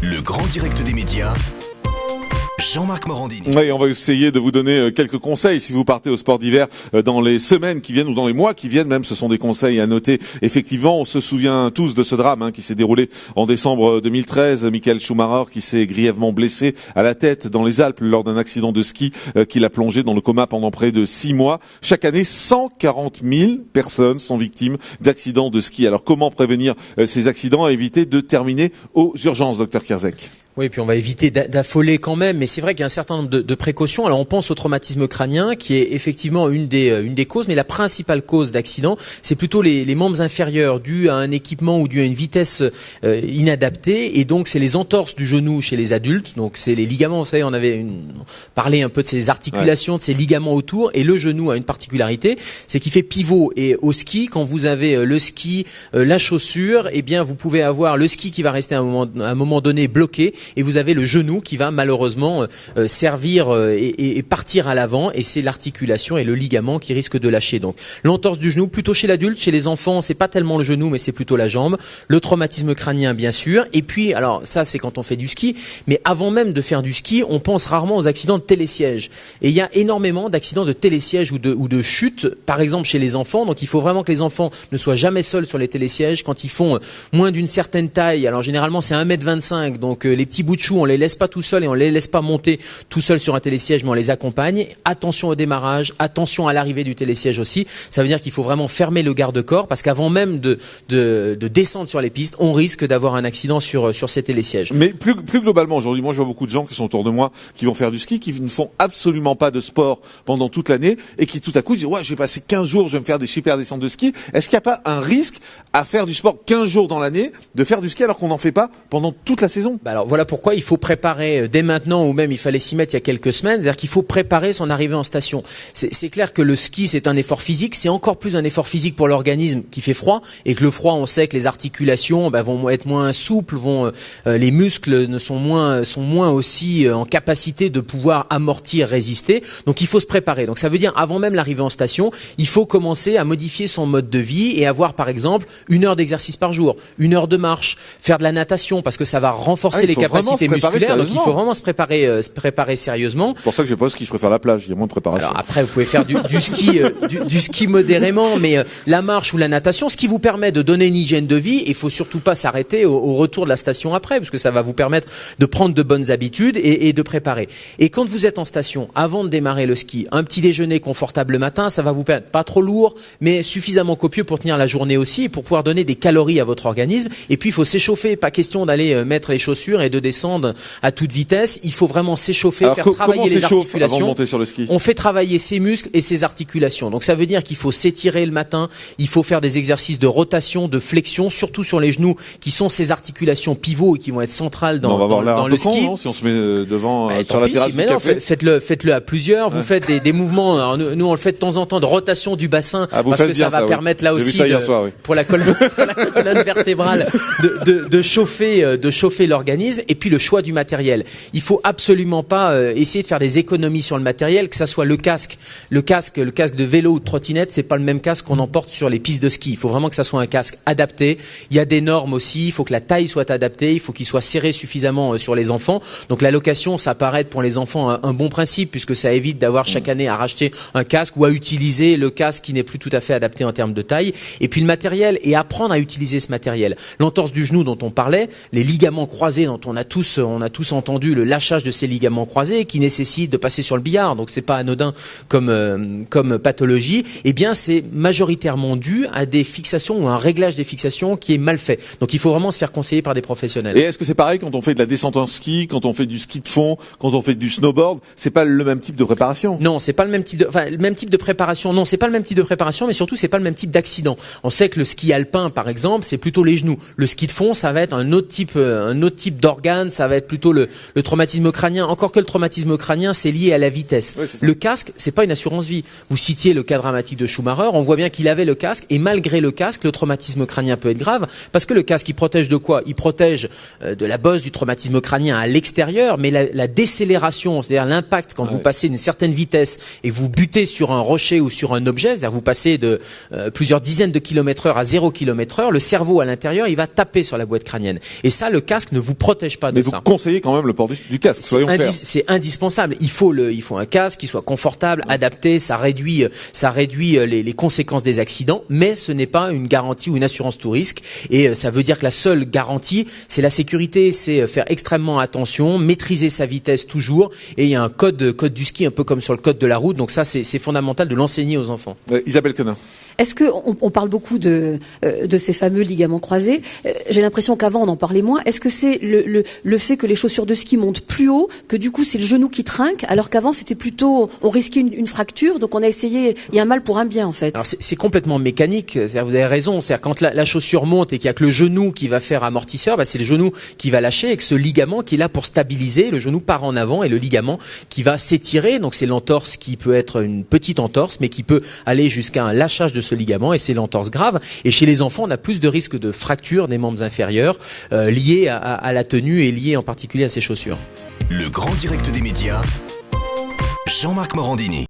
Le grand direct des médias, Jean-Marc Morandini. Oui, on va essayer de vous donner quelques conseils si vous partez au sport d'hiver dans les semaines qui viennent ou dans les mois qui viennent même. Ce sont des conseils à noter. Effectivement, on se souvient tous de ce drame qui s'est déroulé en décembre 2013. Michael Schumacher qui s'est grièvement blessé à la tête dans les Alpes lors d'un accident de ski qui l'a plongé dans le coma pendant près de 6 mois. Chaque année, 140 000 personnes sont victimes d'accidents de ski. Alors comment prévenir ces accidents et éviter de terminer aux urgences, docteur Kierzek? Oui, puis on va éviter d'affoler quand même, mais c'est vrai qu'il y a un certain nombre de précautions. Alors on pense au traumatisme crânien, qui est effectivement une des causes, mais la principale cause d'accident, c'est plutôt les membres inférieurs dus à un équipement ou dû à une vitesse inadaptée, et donc c'est les entorses du genou chez les adultes. Donc c'est les ligaments, vous savez, on avait parlé un peu de ces articulations, de ces ligaments autour, et le genou a une particularité, c'est qu'il fait pivot. Et au ski, quand vous avez le ski, la chaussure, eh bien vous pouvez avoir le ski qui va rester à un moment donné bloqué, et vous avez le genou qui va malheureusement servir et partir à l'avant, et c'est l'articulation et le ligament qui risquent de lâcher. Donc l'entorse du genou plutôt chez l'adulte, chez les enfants c'est pas tellement le genou mais c'est plutôt la jambe. Le traumatisme crânien bien sûr, et puis alors ça c'est quand on fait du ski, mais avant même de faire du ski on pense rarement aux accidents de télésiège, et il y a énormément d'accidents de télésiège ou de chute par exemple chez les enfants. Donc il faut vraiment que les enfants ne soient jamais seuls sur les télésièges quand ils font moins d'une certaine taille. Alors généralement c'est 1m25, donc les petits bouts de chou, on les laisse pas tout seuls et on les laisse pas monter tout seuls sur un télésiège, mais on les accompagne. Attention au démarrage, attention à l'arrivée du télésiège aussi. Ça veut dire qu'il faut vraiment fermer le garde-corps, parce qu'avant même de descendre sur les pistes, on risque d'avoir un accident sur ces télésièges. Mais plus globalement aujourd'hui, moi je vois beaucoup de gens qui sont autour de moi qui vont faire du ski, qui ne font absolument pas de sport pendant toute l'année et qui tout à coup disent ouais, je vais passer 15 jours, je vais me faire des super descentes de ski. Est-ce qu'il n'y a pas un risque à faire du sport 15 jours dans l'année, de faire du ski alors qu'on n'en fait pas pendant toute la saison? Alors voilà pourquoi il faut préparer dès maintenant, ou même il fallait s'y mettre il y a quelques semaines, c'est-à-dire qu'il faut préparer son arrivée en station. C'est clair que le ski c'est un effort physique, c'est encore plus un effort physique pour l'organisme qui fait froid, et que le froid on sait que les articulations vont être moins souples, les muscles sont moins aussi en capacité de pouvoir amortir, résister. Donc il faut se préparer. Donc ça veut dire avant même l'arrivée en station, il faut commencer à modifier son mode de vie et avoir par exemple 1 heure d'exercice par jour, 1 heure de marche, faire de la natation parce que ça va renforcer les capacités musculaires. Donc il faut vraiment se préparer sérieusement. C'est pour ça que je pense que je préfère la plage, il y a moins de préparation. Alors après vous pouvez faire du ski modérément, mais la marche ou la natation, ce qui vous permet de donner une hygiène de vie, et il faut surtout pas s'arrêter au retour de la station après, parce que ça va vous permettre de prendre de bonnes habitudes et de préparer. Et quand vous êtes en station, avant de démarrer le ski, un petit déjeuner confortable le matin, ça va vous permettre, pas trop lourd, mais suffisamment copieux pour tenir la journée aussi, et pour pouvoir donner des calories à votre organisme. Et puis il faut s'échauffer, pas question d'aller mettre les chaussures et de descendre à toute vitesse. Il faut vraiment s'échauffer, alors, faire travailler les articulations. Avant de monter sur le ski, on fait travailler ses muscles et ses articulations. Donc ça veut dire qu'il faut s'étirer le matin, il faut faire des exercices de rotation, de flexion, surtout sur les genoux, qui sont ces articulations pivots et qui vont être centrales dans le ski. Non, si on se met devant sur la terrasse du café. Faites-le à plusieurs. Vous faites des mouvements. Alors, nous on le fait de temps en temps, de rotation du bassin, parce que ça va permettre là aussi pour la colonne vertébrale de chauffer l'organisme. Et puis le choix du matériel. Il faut absolument pas essayer de faire des économies sur le matériel, que ça soit le casque de vélo ou de trottinette, c'est pas le même casque qu'on emporte sur les pistes de ski. Il faut vraiment que ça soit un casque adapté. Il y a des normes aussi, il faut que la taille soit adaptée, il faut qu'il soit serré suffisamment sur les enfants. Donc la location, ça paraît être pour les enfants un bon principe, puisque ça évite d'avoir chaque année à racheter un casque ou à utiliser le casque qui n'est plus tout à fait adapté en termes de taille. Et puis le matériel, et apprendre à utiliser ce matériel. L'entorse du genou dont on parlait, les ligaments croisés dont on a tous entendu le lâchage de ces ligaments croisés qui nécessitent de passer sur le billard, donc c'est pas anodin comme pathologie. Eh bien c'est majoritairement dû à des fixations ou un réglage des fixations qui est mal fait. Donc il faut vraiment se faire conseiller par des professionnels. Et est-ce que c'est pareil quand on fait de la descente en ski, quand on fait du ski de fond, quand on fait du snowboard? C'est pas le même type de préparation? Non, c'est pas le même type de préparation. Non, c'est pas le même type de préparation, mais surtout c'est pas le même type d'accident. On sait que le ski alpin, par exemple, c'est plutôt les genoux. Le ski de fond, ça va être un autre type d'organe, ça va être plutôt le traumatisme crânien. Encore que le traumatisme crânien, c'est lié à la vitesse. Oui, le casque, c'est pas une assurance vie. Vous citiez le cas dramatique de Schumacher, on voit bien qu'il avait le casque, et malgré le casque, le traumatisme crânien peut être grave, parce que le casque, il protège de quoi? Il protège de la bosse du traumatisme crânien à l'extérieur, mais la décélération, c'est-à-dire l'impact quand vous passez une certaine vitesse et vous butez sur un rocher ou sur un objet, c'est-à-dire vous passez de plusieurs dizaines de kilomètres heure à 0 km/h, le cerveau à l'intérieur, il va taper sur la boîte crânienne. Et ça, le casque ne vous protège pas Mais de vous ça. conseillez quand même le port du casque, soyons clairs. C'est indispensable. Il faut un casque qui soit confortable, adapté. Ça réduit les conséquences des accidents, mais ce n'est pas une garantie ou une assurance tout risque. Et ça veut dire que la seule garantie, c'est la sécurité, c'est faire extrêmement attention, maîtriser sa vitesse toujours. Et il y a un code du ski, un peu comme sur le code de la route. Donc ça, c'est fondamental de l'enseigner aux enfants. Isabelle Quenin. Est-ce que on parle beaucoup de ces fameux ligaments croisés? J'ai l'impression qu'avant on en parlait moins. Est-ce que c'est le fait que les chaussures de ski montent plus haut, que du coup c'est le genou qui trinque, alors qu'avant c'était plutôt on risquait une fracture, donc on a essayé. Il y a un mal pour un bien en fait. Alors c'est complètement mécanique. C'est-à-dire, vous avez raison. C'est-à-dire quand la chaussure monte et qu'il y a que le genou qui va faire amortisseur, c'est le genou qui va lâcher avec ce ligament qui est là pour stabiliser. Le genou part en avant et le ligament qui va s'étirer. Donc c'est l'entorse qui peut être une petite entorse, mais qui peut aller jusqu'à un lâchage de ce ligament et c'est l'entorse grave. Et chez les enfants, on a plus de risques de fracture des membres inférieurs liés à la tenue et liés en particulier à ces chaussures. Le grand direct des médias, Jean-Marc Morandini.